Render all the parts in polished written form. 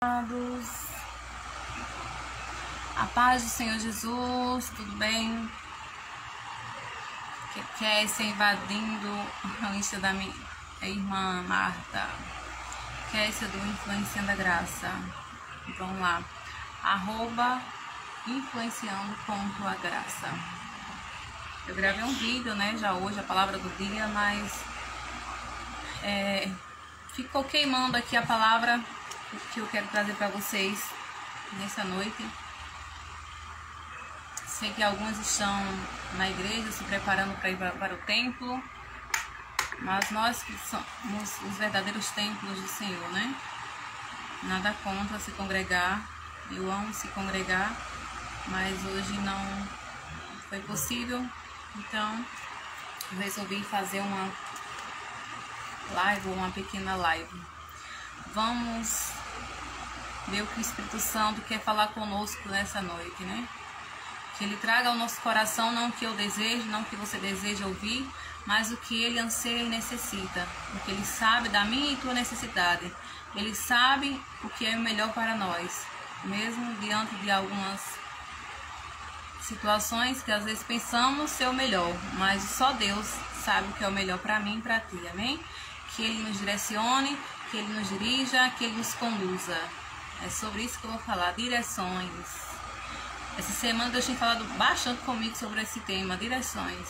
Amados, a paz do Senhor Jesus, tudo bem? Que quer ser invadindo o Insta da minha irmã Marta, quer ser do Influenciando a Graça. Vamos lá, @influenciando.agraça. Eu gravei um vídeo, né, já hoje, a palavra do dia, mas ficou queimando aqui a palavra que eu quero trazer para vocês nessa noite. Sei que alguns estão na igreja se preparando para ir para o templo, mas nós que somos os verdadeiros templos do Senhor, né? Nada contra se congregar, eu amo se congregar, mas hoje não foi possível, então eu resolvi fazer uma live, uma pequena live. Vamos ver o que o Espírito Santo quer falar conosco nessa noite, né? Que Ele traga ao nosso coração não o que eu desejo, não o que você deseja ouvir, mas o que Ele anseia e necessita. Porque Ele sabe da minha e tua necessidade. Ele sabe o que é o melhor para nós. Mesmo diante de algumas situações que às vezes pensamos ser o melhor, mas só Deus sabe o que é o melhor para mim e para ti, amém? Que Ele nos direcione, que Ele nos dirija, que Ele nos conduza. É sobre isso que eu vou falar, direções. Essa semana Deus tem falado bastante comigo sobre esse tema, direções.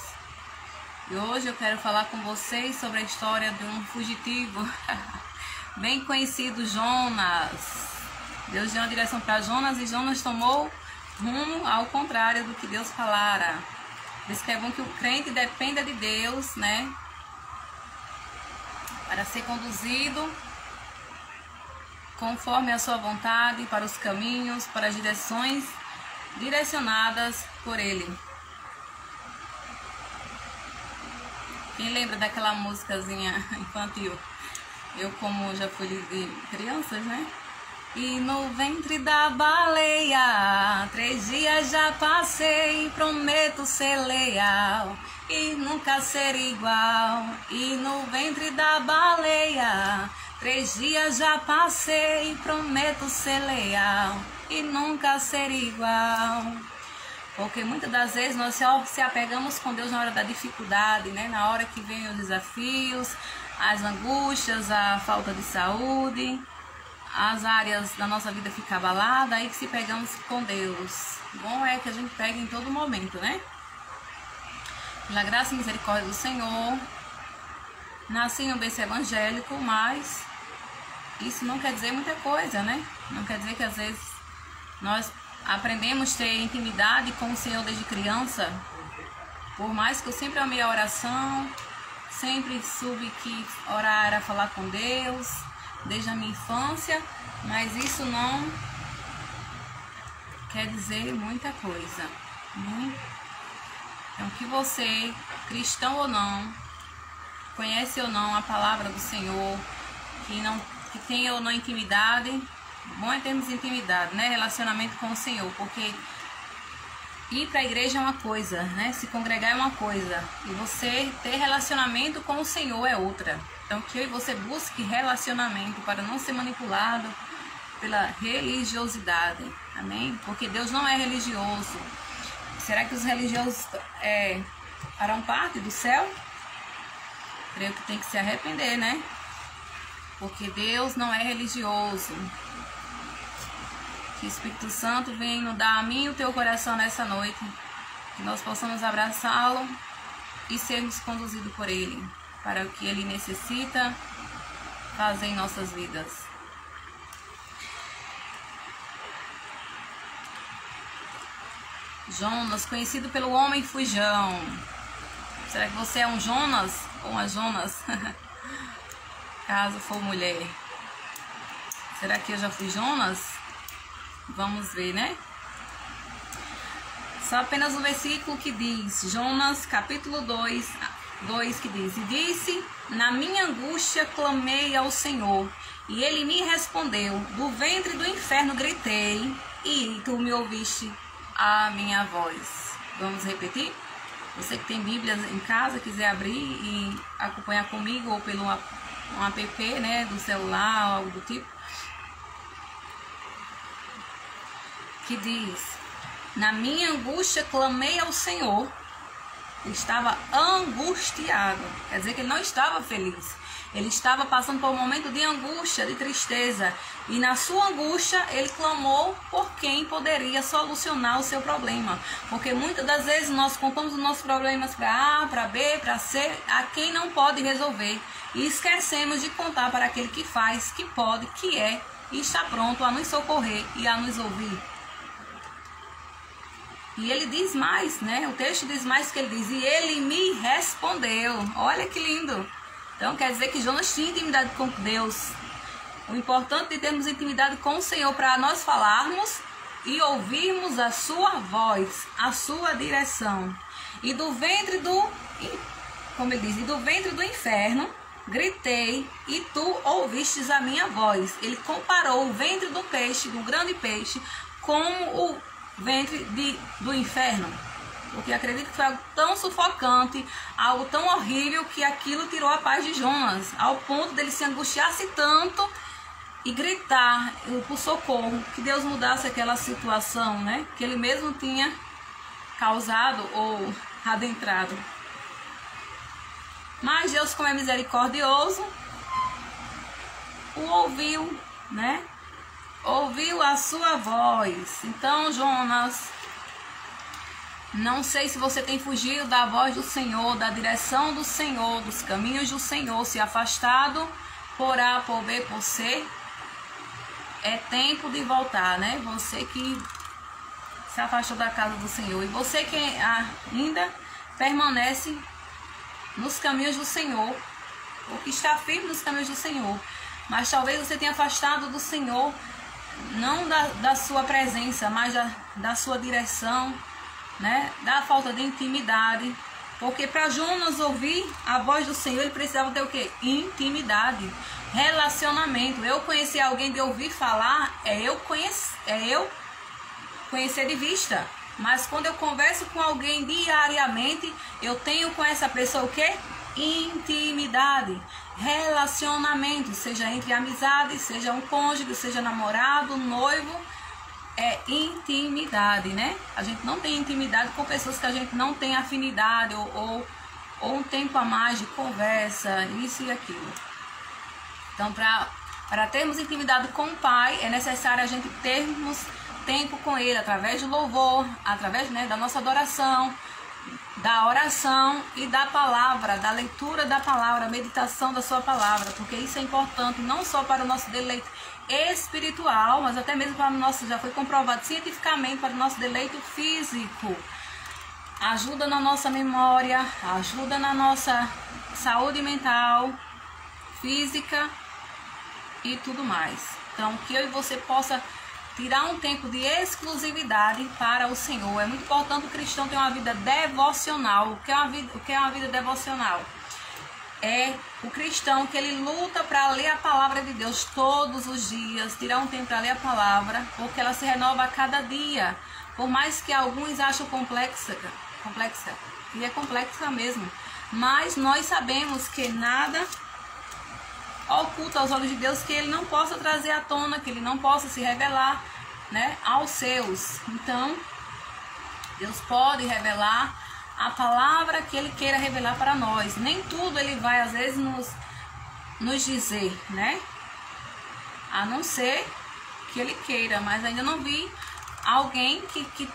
E hoje eu quero falar com vocês sobre a história de um fugitivo bem conhecido, Jonas. Deus deu uma direção para Jonas e Jonas tomou rumo ao contrário do que Deus falara. Por isso que é bom que o crente dependa de Deus, né? Para ser conduzido conforme a sua vontade, para os caminhos, para as direções direcionadas por Ele. Quem lembra daquela musicazinha infantil? Eu, como já fui de crianças, né? E no ventre da baleia, 3 dias já passei, prometo ser leal e nunca ser igual. E no ventre da baleia, 3 dias já passei, prometo ser leal e nunca ser igual. Porque muitas das vezes nós só se apegamos com Deus na hora da dificuldade, né? Na hora que vem os desafios, as angústias, a falta de saúde, as áreas da nossa vida ficam abaladas, aí que se pegamos com Deus. Bom é que a gente pega em todo momento, né? Pela graça e misericórdia do Senhor, nasci em um berço evangélico, mas isso não quer dizer muita coisa, né? Não quer dizer que às vezes nós aprendemos a ter intimidade com o Senhor desde criança. Por mais que eu sempre amei a oração, sempre soube que orar era falar com Deus, desde a minha infância, mas isso não quer dizer muita coisa, né? Então, que você, cristão ou não, conhece ou não a palavra do Senhor, que tenha ou não intimidade, bom é termos intimidade, né? Relacionamento com o Senhor, porque ir para a igreja é uma coisa, né? Se congregar é uma coisa, e você ter relacionamento com o Senhor é outra. Então, que eu e você busque relacionamento para não ser manipulado pela religiosidade, amém? Porque Deus não é religioso. Será que os religiosos farão parte do céu? Creio que tem que se arrepender, né? Porque Deus não é religioso. Que o Espírito Santo venha inundar a mim e o teu coração nessa noite. Que nós possamos abraçá-lo e sermos conduzidos por Ele, para o que Ele necessita fazer em nossas vidas. Jonas, conhecido pelo homem fujão. Será que você é um Jonas ou uma Jonas? Caso for mulher. Será que eu já fui Jonas? Vamos ver, né? Só apenas um versículo que diz, Jonas capítulo 2, que diz: E disse, na minha angústia clamei ao Senhor, e Ele me respondeu, do ventre do inferno gritei, e tu me ouviste a minha voz. Vamos repetir? Você que tem Bíblia em casa, quiser abrir e acompanhar comigo, ou pelo um app, né, do celular, algo do tipo. que diz: na minha angústia clamei ao Senhor. Ele estava angustiado, quer dizer que ele não estava feliz. Ele estava passando por um momento de angústia, de tristeza. E na sua angústia, ele clamou por quem poderia solucionar o seu problema. Porque muitas das vezes nós contamos os nossos problemas para A, para B, para C, a quem não pode resolver. E esquecemos de contar para aquele que faz, que pode, que é e está pronto a nos socorrer e a nos ouvir. E ele diz mais, né? O texto diz mais que ele diz: e ele me respondeu. Olha que lindo. Então quer dizer que Jonas tinha intimidade com Deus. O importante de termos intimidade com o Senhor para nós falarmos e ouvirmos a sua voz, a sua direção. E do ventre do, como ele diz, e do ventre do inferno gritei e tu ouvistes a minha voz. Ele comparou o ventre do peixe, do grande peixe, com o ventre do inferno. Porque acredito que foi algo tão sufocante, algo tão horrível, que aquilo tirou a paz de Jonas, ao ponto dele se angustiar-se tanto e gritar por socorro, que Deus mudasse aquela situação, né? Que ele mesmo tinha causado ou adentrado. Mas Deus, como é misericordioso, o ouviu, né? Ouviu a sua voz. Então, Jonas, não sei se você tem fugido da voz do Senhor, da direção do Senhor, dos caminhos do Senhor, se afastado por A, por B, por C. É tempo de voltar, né? Você que se afastou da casa do Senhor. E você que ainda permanece nos caminhos do Senhor, ou que está firme nos caminhos do Senhor. Mas talvez você tenha afastado do Senhor, não da sua presença, mas da sua direção, né? Da falta de intimidade. Porque para Jonas ouvir a voz do Senhor, ele precisava ter o quê? Intimidade, relacionamento. Eu conhecer alguém de ouvir falar, é eu conhecer de vista. Mas quando eu converso com alguém diariamente, eu tenho com essa pessoa o quê? Intimidade, relacionamento, seja entre amizade, seja um cônjuge, seja namorado, noivo. É intimidade, né? A gente não tem intimidade com pessoas que a gente não tem afinidade ou um tempo a mais de conversa, isso e aquilo. Então, para termos intimidade com o Pai, é necessário a gente termos tempo com Ele, através do louvor, através, né, da nossa adoração, da oração e da palavra, da leitura da palavra, a meditação da sua palavra, porque isso é importante não só para o nosso deleite espiritual, mas até mesmo para o nosso, já foi comprovado cientificamente, para o nosso deleite físico. Ajuda na nossa memória, ajuda na nossa saúde mental, física e tudo mais. Então, que eu e você possa tirar um tempo de exclusividade para o Senhor. É muito importante o cristão ter uma vida devocional. O que é uma vida devocional? É o cristão que ele luta para ler a palavra de Deus todos os dias, tirar um tempo para ler a palavra, porque ela se renova a cada dia. Por mais que alguns acham complexa, e é complexa mesmo, mas nós sabemos que nada oculta aos olhos de Deus que ele não possa trazer à tona, que ele não possa se revelar, né, aos seus. Então, Deus pode revelar a palavra que Ele queira revelar para nós. Nem tudo Ele vai, às vezes, nos dizer, né? A não ser que Ele queira. Mas ainda não vi alguém que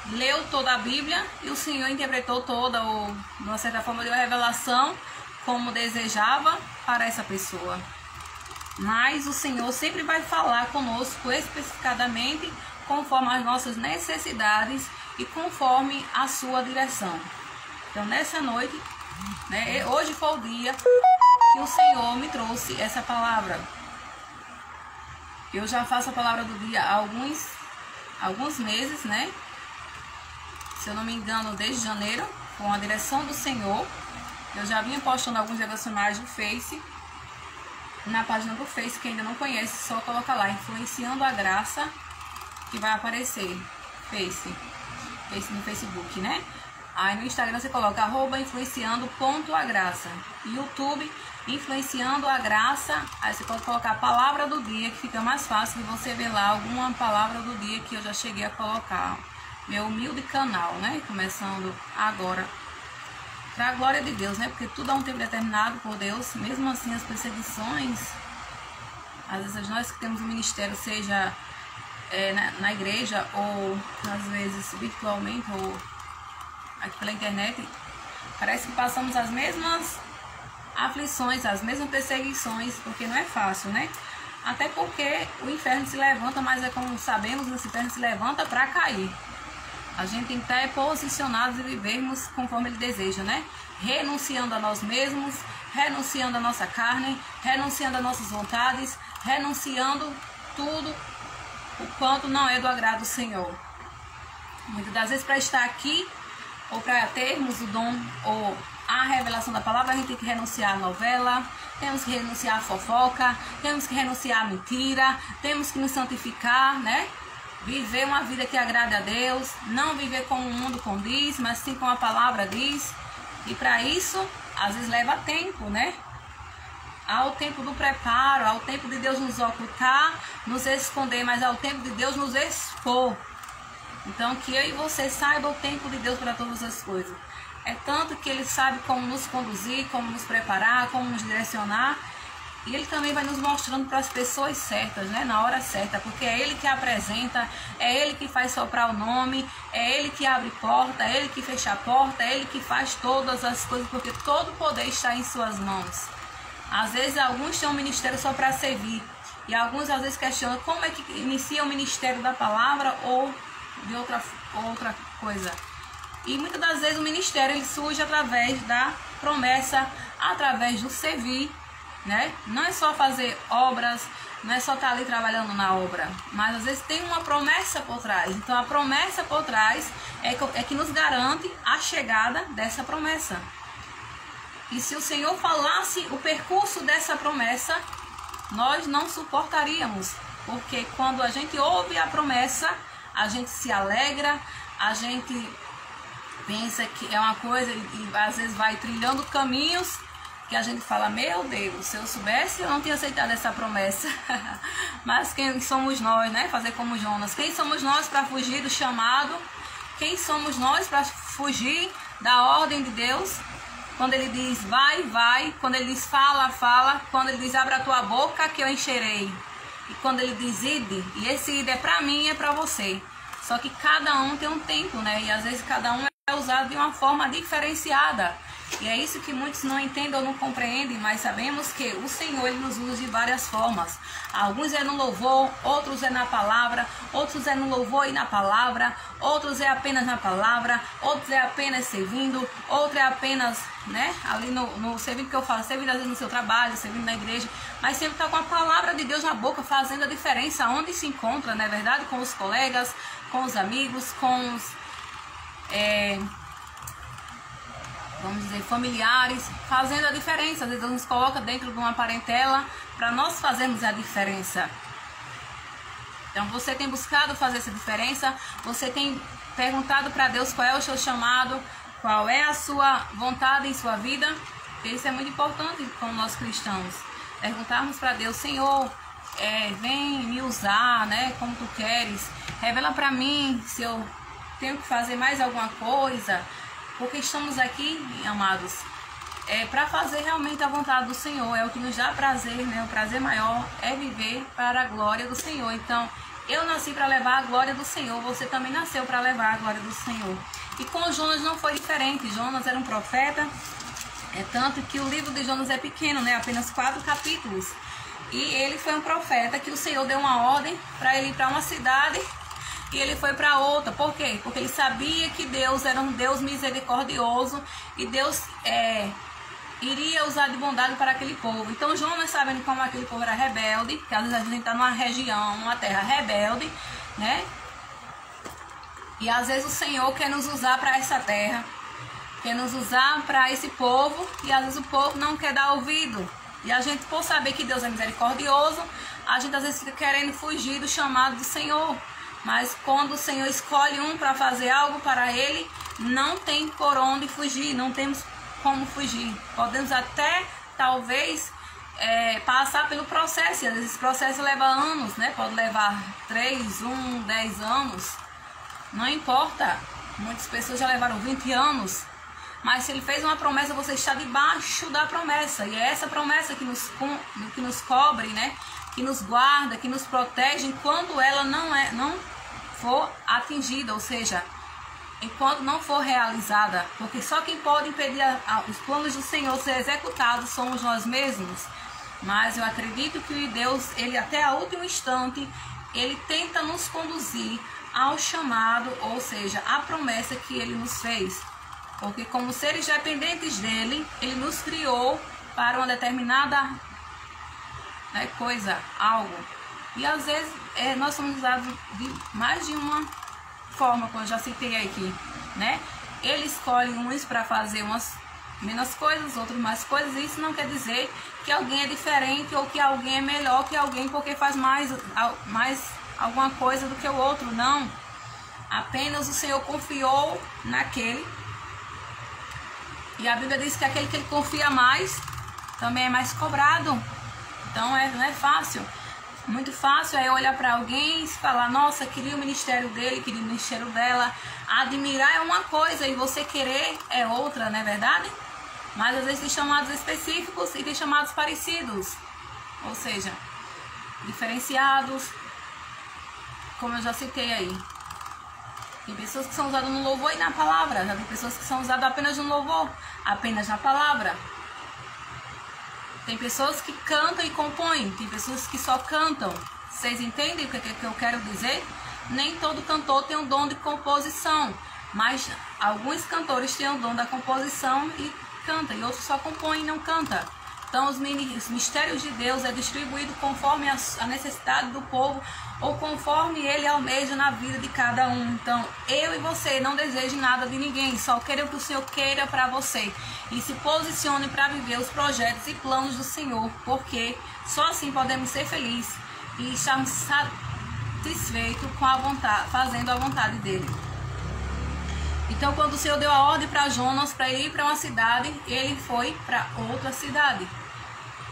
leu toda a Bíblia e o Senhor interpretou toda, ou de uma certa forma deu a revelação como desejava para essa pessoa. Mas o Senhor sempre vai falar conosco especificadamente conforme as nossas necessidades e conforme a sua direção. Então, nessa noite, né, hoje foi o dia que o Senhor me trouxe essa palavra. Eu já faço a palavra do dia há alguns meses, né? Se eu não me engano, desde janeiro, com a direção do Senhor. Eu já vinha postando alguns devocionais do Face. Na página do Face, quem ainda não conhece, só coloca lá, Influenciando a Graça, que vai aparecer. Face no Facebook, né? Aí no Instagram você coloca @influenciando.agraça. YouTube, influenciando a graça. Aí você pode colocar a palavra do dia, que fica mais fácil de você ver lá alguma palavra do dia que eu já cheguei a colocar. Meu humilde canal, né? Começando agora. Para a glória de Deus, né? Porque tudo há um tempo determinado por Deus. Mesmo assim, as perseguições, às vezes nós que temos um ministério, seja na igreja ou às vezes virtualmente ou aqui pela internet, parece que passamos as mesmas aflições, as mesmas perseguições, porque não é fácil, né? Até porque o inferno se levanta, mas é como sabemos, o inferno se levanta para cair. A gente tem que estar posicionados e vivermos conforme ele deseja, né? Renunciando a nós mesmos, renunciando a nossa carne, renunciando a nossas vontades, renunciando tudo o quanto não é do agrado do Senhor. Muitas das vezes, para estar aqui ou para termos o dom ou a revelação da palavra, a gente tem que renunciar à novela, temos que renunciar à fofoca, temos que renunciar à mentira, temos que nos santificar, né? Viver uma vida que agrade a Deus, não viver como o mundo condiz, mas sim como a palavra diz. E para isso, às vezes leva tempo, né? Há o tempo do preparo, há o tempo de Deus nos ocultar, nos esconder, mas há o tempo de Deus nos expor. Então, que eu e você saibam o tempo de Deus para todas as coisas. É tanto que Ele sabe como nos conduzir, como nos preparar, como nos direcionar. E Ele também vai nos mostrando para as pessoas certas, né? Na hora certa, porque é Ele que apresenta, é Ele que faz soprar o nome, é Ele que abre porta, é Ele que fecha a porta, é Ele que faz todas as coisas, porque todo o poder está em suas mãos. Às vezes alguns têm um ministério só para servir, e alguns às vezes questionam como é que inicia o ministério da palavra ou de outra coisa. E muitas das vezes o ministério ele surge através da promessa, através do servir, né? Não é só fazer obras, não é só estar ali trabalhando na obra, mas às vezes tem uma promessa por trás. Então a promessa por trás é que nos garante a chegada dessa promessa. E se o Senhor falasse o percurso dessa promessa, nós não suportaríamos, porque quando a gente ouve a promessa, a gente se alegra, a gente pensa que é uma coisa e às vezes vai trilhando caminhos que a gente fala, meu Deus, se eu soubesse, eu não tinha aceitado essa promessa. Mas quem somos nós, né? Fazer como Jonas. Quem somos nós para fugir do chamado? Quem somos nós para fugir da ordem de Deus? Quando Ele diz, vai, vai. Quando Ele diz, fala, fala. Quando Ele diz, abre a tua boca que eu encherei. E quando Ele diz, ide. E esse ide é para mim e é para você. Só que cada um tem um tempo, né? E às vezes cada um é usado de uma forma diferenciada. E é isso que muitos não entendem ou não compreendem, mas sabemos que o Senhor Ele nos usa de várias formas. Alguns é no louvor, outros é na palavra, outros é no louvor e na palavra, outros é apenas na palavra, outros é apenas servindo, outro é apenas, né, ali no servindo que eu falo, servindo às vezes no seu trabalho, servindo na igreja, mas sempre está com a palavra de Deus na boca, fazendo a diferença onde se encontra, não é verdade? Com os colegas, com os amigos, com os... vamos dizer, familiares, fazendo a diferença. Às vezes Deus nos coloca dentro de uma parentela para nós fazermos a diferença. Então você tem buscado fazer essa diferença, você tem perguntado para Deus qual é o seu chamado, qual é a sua vontade em sua vida. Isso é muito importante como nós cristãos. Perguntarmos para Deus, Senhor, vem me usar, né, como Tu queres. Revela para mim se eu tenho que fazer mais alguma coisa. Porque estamos aqui, amados, para fazer realmente a vontade do Senhor. É o que nos dá prazer, né? O prazer maior é viver para a glória do Senhor. Então, eu nasci para levar a glória do Senhor. Você também nasceu para levar a glória do Senhor. E com Jonas não foi diferente. Jonas era um profeta. É tanto que o livro de Jonas é pequeno, né? Apenas 4 capítulos. E ele foi um profeta que o Senhor deu uma ordem para ele ir para uma cidade. E ele foi para outra. Por quê? Porque ele sabia que Deus era um Deus misericordioso e Deus iria usar de bondade para aquele povo. Então Jonas, sabendo como aquele povo era rebelde, que às vezes a gente está numa região, numa terra rebelde, né? E às vezes o Senhor quer nos usar para essa terra, quer nos usar para esse povo, e às vezes o povo não quer dar ouvido. E a gente, por saber que Deus é misericordioso, a gente às vezes fica querendo fugir do chamado do Senhor. Mas quando o Senhor escolhe um para fazer algo para Ele, não tem por onde fugir, não temos como fugir. Podemos até, talvez, passar pelo processo, e às vezes esse processo leva anos, né? Pode levar 3, 10 anos, não importa. Muitas pessoas já levaram 20 anos, mas se ele fez uma promessa, você está debaixo da promessa, e é essa promessa que nos cobre, né? Que nos guarda, que nos protege enquanto ela não for atingida, ou seja, enquanto não for realizada, porque só quem pode impedir os planos do Senhor ser executados somos nós mesmos. Mas eu acredito que Deus, ele até o último instante, ele tenta nos conduzir ao chamado, ou seja, à promessa que ele nos fez. Porque como seres dependentes dele, ele nos criou para uma determinada coisa, algo. E às vezes nós somos usados de mais de uma forma, como eu já citei aqui, né? Ele escolhe uns para fazer umas menos coisas, outros mais coisas. Isso não quer dizer que alguém é diferente ou que alguém é melhor que alguém porque faz mais alguma coisa do que o outro, não. Apenas o Senhor confiou naquele, e a Bíblia diz que aquele que ele confia mais também é mais cobrado. Então não é fácil. Muito fácil é olhar para alguém e falar: nossa, queria o ministério dele, queria o ministério dela. Admirar é uma coisa e você querer é outra, não é verdade? Mas às vezes tem chamados específicos e tem chamados parecidos, ou seja, diferenciados, como eu já citei aí. Tem pessoas que são usadas no louvor e na palavra, já tem pessoas que são usadas apenas no louvor, apenas na palavra. Tem pessoas que cantam e compõem, tem pessoas que só cantam. Vocês entendem o que eu quero dizer? Nem todo cantor tem o dom de composição, mas alguns cantores têm o dom da composição e canta, e outros só compõem e não canta. Então os mistérios de Deus é distribuído conforme a necessidade do povo, ou conforme ele almeja na vida de cada um. Então eu e você não desejem nada de ninguém, só queira o que o Senhor queira para você, e se posicione para viver os projetos e planos do Senhor, porque só assim podemos ser felizes e estarmos satisfeitos com a vontade, fazendo a vontade dele. Então, quando o Senhor deu a ordem para Jonas para ele ir para uma cidade, ele foi para outra cidade.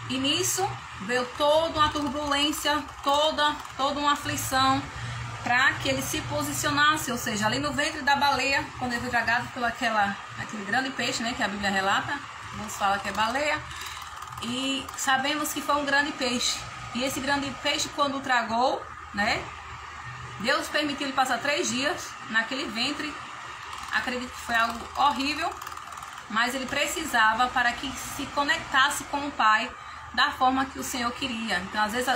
E nisso veio toda uma turbulência, toda uma aflição, para que ele se posicionasse. Ou seja, ali no ventre da baleia, quando ele foi tragado por aquele grande peixe, né, que a Bíblia relata, nos fala que é baleia, e sabemos que foi um grande peixe. E esse grande peixe, quando o tragou, né, Deus permitiu ele passar 3 dias naquele ventre. Acredito que foi algo horrível, mas ele precisava para que se conectasse com o Pai da forma que o Senhor queria. Então, às vezes,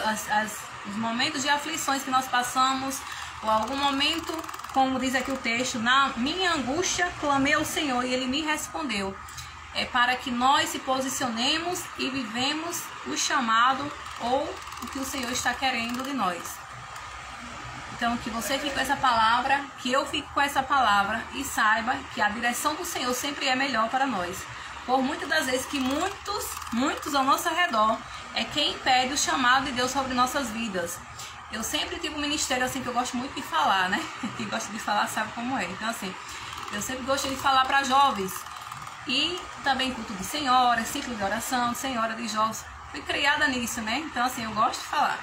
os momentos de aflições que nós passamos, ou algum momento, como diz aqui o texto, na minha angústia clamei ao Senhor e Ele me respondeu. É para que nós se posicionemos e vivemos o chamado ou o que o Senhor está querendo de nós. Então, que você fique com essa palavra, que eu fique com essa palavra e saiba que a direção do Senhor sempre é melhor para nós. Por muitas das vezes que muitos ao nosso redor é quem impede o chamado de Deus sobre nossas vidas. Eu sempre tive um ministério assim que eu gosto muito de falar, né? Quem gosta de falar sabe como é. Então, assim, eu sempre gostei de falar para jovens. E também culto de senhora, ciclo de oração, senhora de jovens. Fui criada nisso, né? Então, assim, eu gosto de falar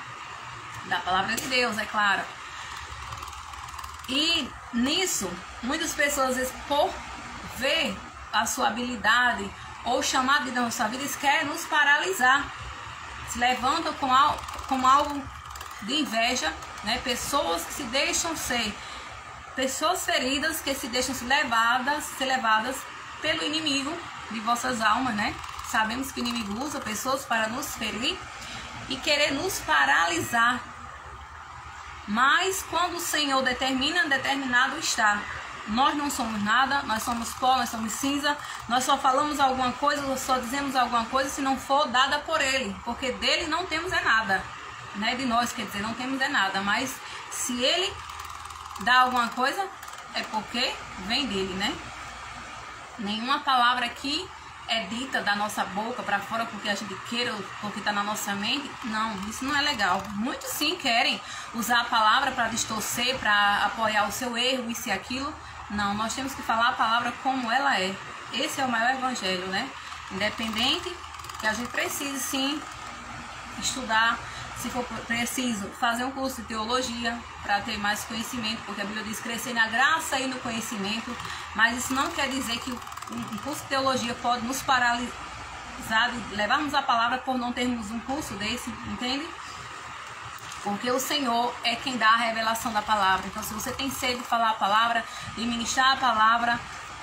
da palavra de Deus, é claro. E nisso, muitas pessoas, às vezes, por ver a sua habilidade ou o chamado de Deus na sua vida, eles querem nos paralisar. Se levantam com algo de inveja, né? Pessoas que se deixam ser, pessoas feridas que se deixam ser levadas pelo inimigo de vossas almas, né? Sabemos que o inimigo usa pessoas para nos ferir e querer nos paralisar. Mas quando o Senhor determina, determinado está. Nós não somos nada, nós somos pó, nós somos cinza, nós só falamos alguma coisa, nós só dizemos alguma coisa se não for dada por Ele, porque dele não temos nada, né? De nós, quer dizer, não temos nada, mas se Ele dá alguma coisa, é porque vem dele, né? Nenhuma palavra aqui é dita da nossa boca para fora porque a gente queira, porque está na nossa mente. Não, isso não é legal. Muitos sim querem usar a palavra para distorcer, para apoiar o seu erro, isso e aquilo. Não, nós temos que falar a palavra como ela é. Esse é o maior evangelho, né? Independente que a gente precise sim estudar, se for preciso fazer um curso de teologia para ter mais conhecimento, porque a Bíblia diz crescer na graça e no conhecimento, mas isso não quer dizer que um curso de teologia pode nos paralisar de levarmos a palavra por não termos um curso desse, entende? Porque o Senhor é quem dá a revelação da palavra. Então, se você tem sede de falar a palavra, de ministrar a palavra,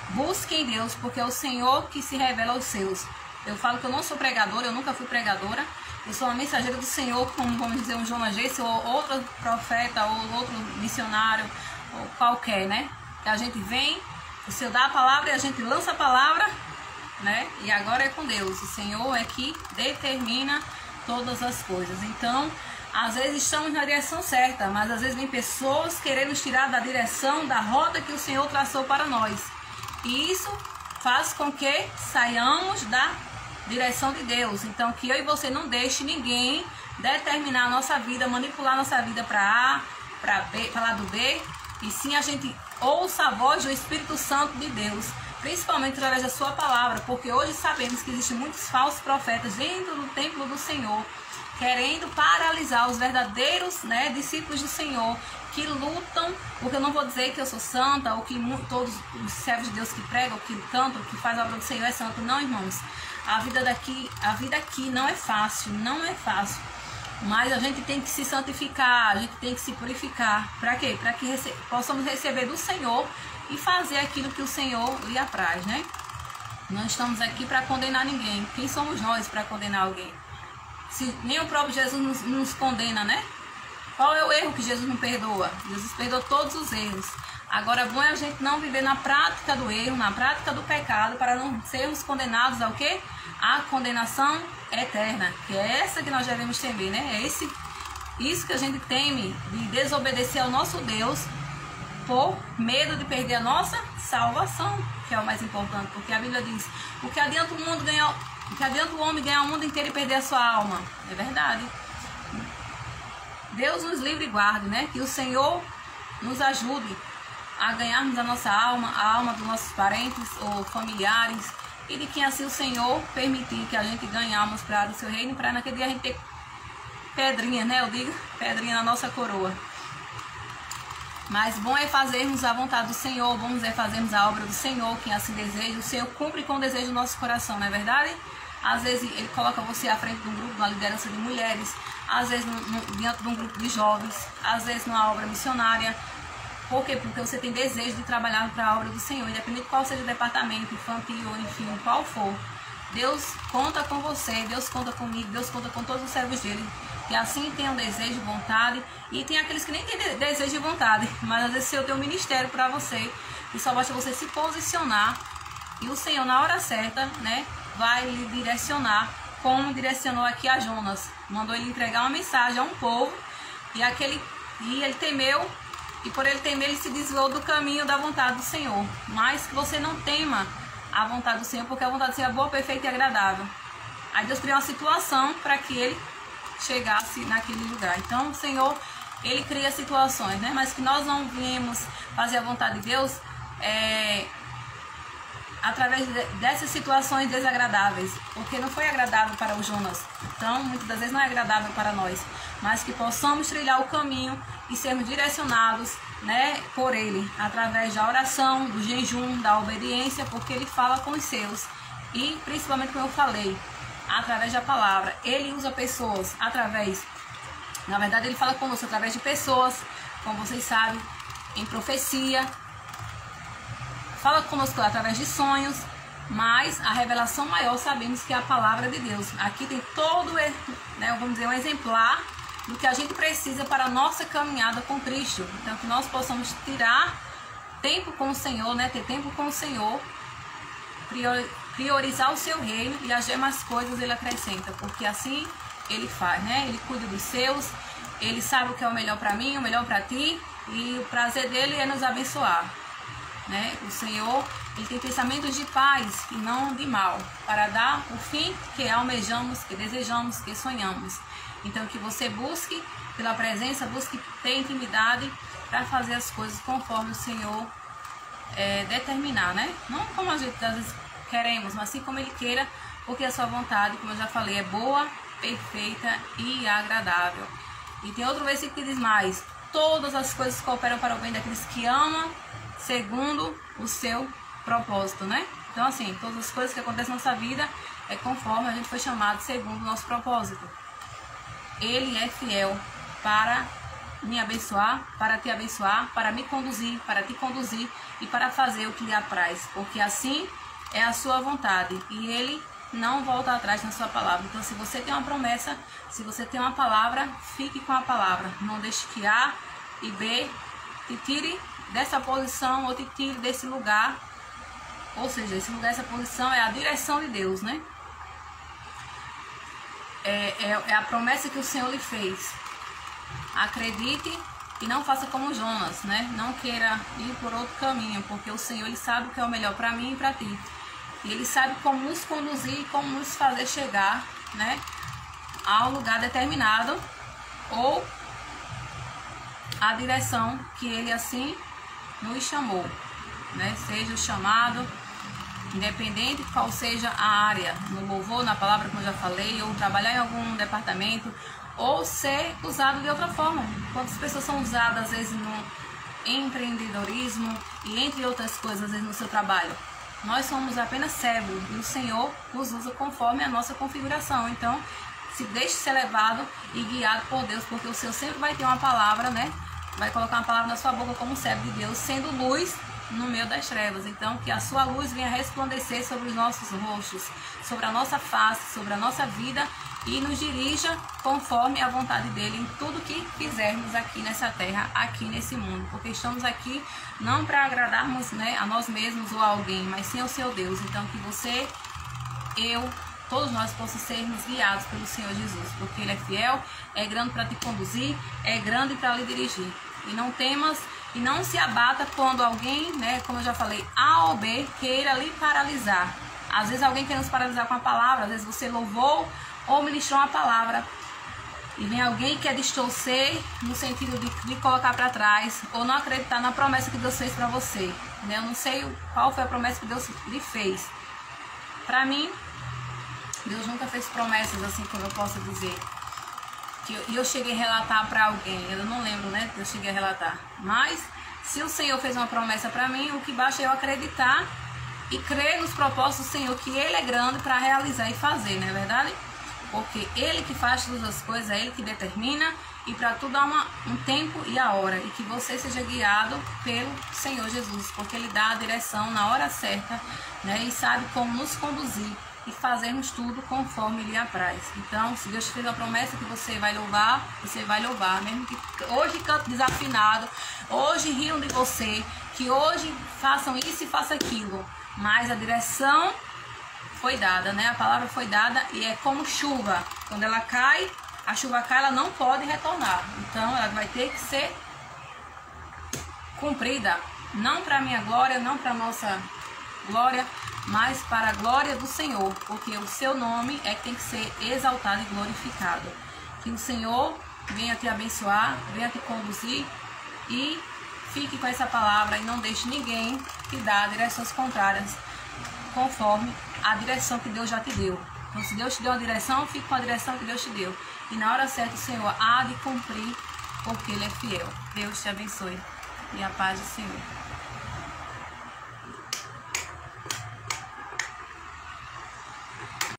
busque em Deus, porque é o Senhor que se revela aos seus. Eu falo que eu não sou pregadora, eu nunca fui pregadora. Eu sou uma mensageira do Senhor, como vamos dizer um Jonas Gesse, ou outro profeta, ou outro missionário, ou qualquer, né? Que a gente vem, o Senhor dá a palavra e a gente lança a palavra, né? E agora é com Deus. O Senhor é que determina todas as coisas. Então, às vezes estamos na direção certa, mas às vezes vem pessoas querendo nos tirar da direção, da rota que o Senhor traçou para nós. E isso faz com que saiamos da direção de Deus. Então, que eu e você não deixe ninguém determinar a nossa vida, manipular a nossa vida para A, para B, para lado B, e sim a gente ouça a voz do Espírito Santo de Deus, principalmente através da sua palavra, porque hoje sabemos que existem muitos falsos profetas dentro do templo do Senhor, querendo paralisar os verdadeiros, né, discípulos do Senhor, que lutam, porque eu não vou dizer que eu sou santa, ou que todos os servos de Deus que pregam, que cantam, que fazem a obra do Senhor é santo. Não, irmãos. A vida aqui não é fácil, não é fácil. Mas a gente tem que se santificar, a gente tem que se purificar. Para quê? Para que possamos receber do Senhor e fazer aquilo que o Senhor lhe apraz, né? Não estamos aqui para condenar ninguém. Quem somos nós para condenar alguém? Se nem o próprio Jesus nos condena, né? Qual é o erro que Jesus não perdoa? Jesus perdoa todos os erros. Agora, bom é a gente não viver na prática do erro, na prática do pecado, para não sermos condenados ao quê? A condenação eterna, que é essa que nós devemos temer, né? É isso que a gente teme, de desobedecer ao nosso Deus por medo de perder a nossa salvação, que é o mais importante, porque a Bíblia diz: o que adianta o homem ganhar o mundo inteiro e perder a sua alma? É verdade. Deus nos livre e guarde, né? Que o Senhor nos ajude a ganharmos a nossa alma, a alma dos nossos parentes ou familiares, e de quem assim o Senhor permitir que a gente ganhamos para o seu reino, para naquele dia a gente ter pedrinha, né? Eu digo pedrinha na nossa coroa. Mas bom é fazermos a vontade do Senhor, bom é fazermos a obra do Senhor, quem assim deseja. O Senhor cumpre com o desejo do nosso coração, não é verdade? Às vezes Ele coloca você à frente de um grupo, na liderança de mulheres, às vezes diante de um grupo de jovens, às vezes numa obra missionária. Por quê? Porque você tem desejo de trabalhar para a obra do Senhor, independente de qual seja o departamento, infantil ou enfim, qual for. Deus conta com você, Deus conta comigo, Deus conta com todos os servos dele, que assim tenham desejo, vontade, e tem aqueles que nem têm desejo e vontade, mas às vezes o Senhor tem um ministério para você, e só basta você se posicionar, e o Senhor na hora certa, né, vai lhe direcionar, como direcionou aqui a Jonas. Mandou ele entregar uma mensagem a um povo, e ele temeu, e por ele temer, ele se desviou do caminho da vontade do Senhor. Mas que você não tema a vontade do Senhor, porque a vontade do Senhor é boa, perfeita e agradável. Aí Deus criou uma situação para que ele chegasse naquele lugar. Então o Senhor, ele cria situações, né? Mas que nós não viemos fazer a vontade de Deus através dessas situações desagradáveis, porque não foi agradável para o Jonas. Então muitas das vezes não é agradável para nós, mas que possamos trilhar o caminho e sermos direcionados, né, por Ele, através da oração, do jejum, da obediência, porque Ele fala com os seus, e principalmente, como eu falei, através da palavra. Ele usa pessoas na verdade Ele fala conosco através de pessoas, como vocês sabem, em profecia, fala conosco através de sonhos, mas a revelação maior sabemos que é a palavra de Deus. Aqui tem todo, né, vamos dizer, um exemplar do que a gente precisa para a nossa caminhada com Cristo. Então, que nós possamos tirar tempo com o Senhor, né? Ter tempo com o Senhor, priorizar o seu reino, e as demais coisas Ele acrescenta, porque assim Ele faz, né? Ele cuida dos seus, Ele sabe o que é o melhor para mim, o melhor para ti, e o prazer dele é nos abençoar, né? O Senhor, Ele tem pensamentos de paz e não de mal, para dar o fim que almejamos, que desejamos, que sonhamos. Então, que você busque pela presença, busque ter intimidade para fazer as coisas conforme o Senhor determinar, né? Não como a gente às vezes queremos, mas assim como Ele queira, porque a sua vontade, como eu já falei, é boa, perfeita e agradável. E tem outro versículo que diz mais: todas as coisas cooperam para o bem daqueles que amam segundo o seu propósito, né? Então assim, todas as coisas que acontecem na nossa vida é conforme a gente foi chamado segundo o nosso propósito. Ele é fiel para me abençoar, para te abençoar, para me conduzir, para te conduzir e para fazer o que lhe apraz, porque assim é a sua vontade e Ele não volta atrás na sua palavra. Então, se você tem uma promessa, se você tem uma palavra, fique com a palavra. Não deixe que A e B te tire dessa posição ou te tire desse lugar. Ou seja, esse lugar, essa posição é a direção de Deus, né? É a promessa que o Senhor lhe fez. Acredite e não faça como Jonas, né? Não queira ir por outro caminho, porque o Senhor, Ele sabe o que é o melhor para mim e para ti. E Ele sabe como nos conduzir, como nos fazer chegar, né, ao lugar determinado ou a direção que Ele assim nos chamou, né? Seja o chamado, independente qual seja a área, no louvor, na palavra, como eu já falei, ou trabalhar em algum departamento, ou ser usado de outra forma. Quantas pessoas são usadas, às vezes, no empreendedorismo e entre outras coisas, às vezes, no seu trabalho. Nós somos apenas servos e o Senhor nos usa conforme a nossa configuração. Então, se deixe ser levado e guiado por Deus, porque o Senhor sempre vai ter uma palavra, né? Vai colocar uma palavra na sua boca como servo de Deus, sendo luz no meio das trevas. Então, que a sua luz venha resplandecer sobre os nossos rostos, sobre a nossa face, sobre a nossa vida e nos dirija conforme a vontade dele em tudo que fizermos aqui nessa terra, aqui nesse mundo, porque estamos aqui não para agradarmos, né, a nós mesmos ou a alguém, mas sim ao seu Deus. Então que você, eu, todos nós possamos sermos guiados pelo Senhor Jesus, porque Ele é fiel, é grande para te conduzir, é grande para lhe dirigir. E não temas e não se abata quando alguém, né, como eu já falei, A ou B, queira lhe paralisar. Às vezes alguém quer nos paralisar com a palavra, às vezes você louvou ou ministrou uma palavra e vem alguém que quer distorcer no sentido de colocar para trás ou não acreditar na promessa que Deus fez para você, né? Eu não sei qual foi a promessa que Deus lhe fez. Para mim, Deus nunca fez promessas assim, como eu posso dizer. E eu cheguei a relatar para alguém, eu não lembro, né? Eu cheguei a relatar. Mas se o Senhor fez uma promessa para mim, o que basta é eu acreditar e crer nos propósitos do Senhor, que Ele é grande para realizar e fazer, não é verdade? Porque Ele que faz todas as coisas, é Ele que determina, e para tudo há um tempo e a hora, e que você seja guiado pelo Senhor Jesus, porque Ele dá a direção na hora certa, né, e sabe como nos conduzir e fazermos tudo conforme Ele apraz. Então, se Deus te fez uma promessa que você vai louvar, mesmo que hoje cante desafinado, hoje riam de você, que hoje façam isso e façam aquilo, mas a direção foi dada, né? A palavra foi dada e é como chuva. Quando ela cai, a chuva cai, ela não pode retornar. Então, ela vai ter que ser cumprida. Não para a minha glória, não para a nossa glória, mas para a glória do Senhor. Porque o seu nome é que tem que ser exaltado e glorificado. Que o Senhor venha te abençoar, venha te conduzir e fique com essa palavra e não deixe ninguém te dar direções contrárias conforme a direção que Deus já te deu. Então, se Deus te deu a direção, fique com a direção que Deus te deu. E na hora certa o Senhor há de cumprir, porque Ele é fiel. Deus te abençoe. E a paz do Senhor.